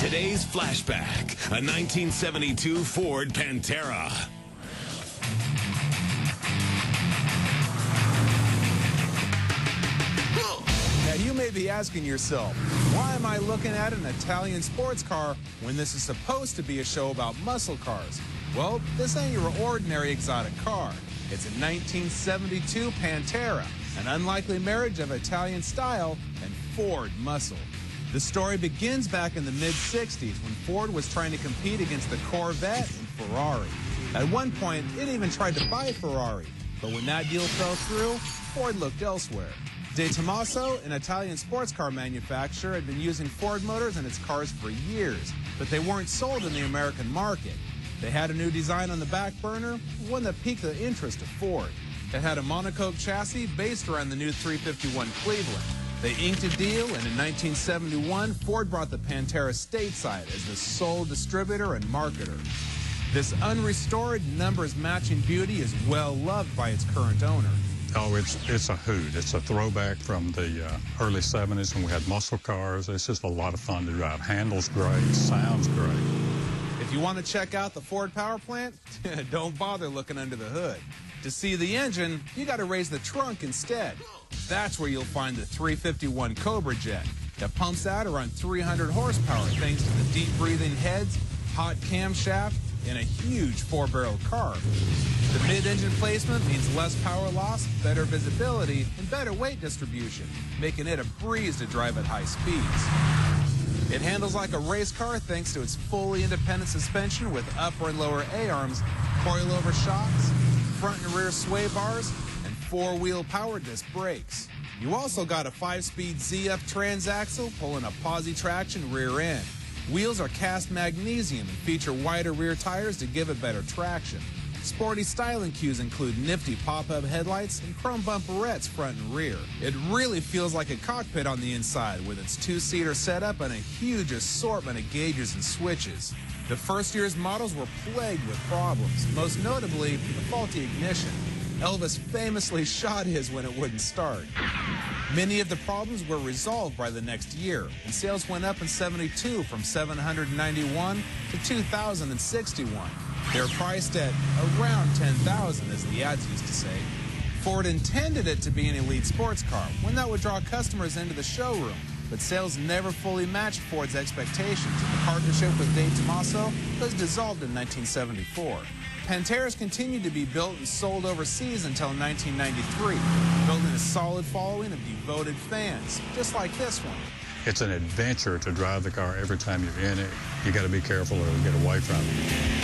Today's flashback, a 1972 Ford Pantera. Now you may be asking yourself, why am I looking at an Italian sports car when this is supposed to be a show about muscle cars? Well, this ain't your ordinary exotic car. It's a 1972 Pantera, an unlikely marriage of Italian style and Ford muscle. The story begins back in the mid-'60s when Ford was trying to compete against the Corvette and Ferrari. At one point, it even tried to buy Ferrari, but when that deal fell through, Ford looked elsewhere. Detomaso, an Italian sports car manufacturer, had been using Ford motors in its cars for years, but they weren't sold in the American market. They had a new design on the back burner, one that piqued the interest of Ford. It had a monocoque chassis based around the new 351 Cleveland. They inked a deal, and in 1971, Ford brought the Pantera stateside as the sole distributor and marketer. This unrestored, numbers-matching beauty is well-loved by its current owner. Oh, it's a hoot. It's a throwback from the early 70s when we had muscle cars. It's just a lot of fun to drive. Handles great, sounds great. If you want to check out the Ford power plant, don't bother looking under the hood. To see the engine, you got to raise the trunk instead. That's where you'll find the 351 Cobra jet that pumps out around 300 horsepower thanks to the deep-breathing heads, hot camshaft, and a huge four-barrel carb. The mid-engine placement means less power loss, better visibility, and better weight distribution, making it a breeze to drive at high speeds. It handles like a race car thanks to its fully independent suspension with upper and lower A-arms, coilover shocks, front and rear sway bars, and four-wheel power disc brakes. You also got a 5-speed Z-up transaxle pulling a posi-traction rear end. Wheels are cast magnesium and feature wider rear tires to give it better traction. Sporty styling cues include nifty pop-up headlights and chrome bumperettes front and rear. It really feels like a cockpit on the inside with its two-seater setup and a huge assortment of gauges and switches. The first year's models were plagued with problems, most notably the faulty ignition. Elvis famously shot his when it wouldn't start. Many of the problems were resolved by the next year, and sales went up in '72 from 791 to 2,061. They're priced at around $10,000, as the ads used to say. Ford intended it to be an elite sports car, one that would draw customers into the showroom, but sales never fully matched Ford's expectations, and the partnership with Detomaso was dissolved in 1974. Panteras continued to be built and sold overseas until 1993, building a solid following of devoted fans, just like this one. It's an adventure to drive the car every time you're in it. You got to be careful or it'll get away from you.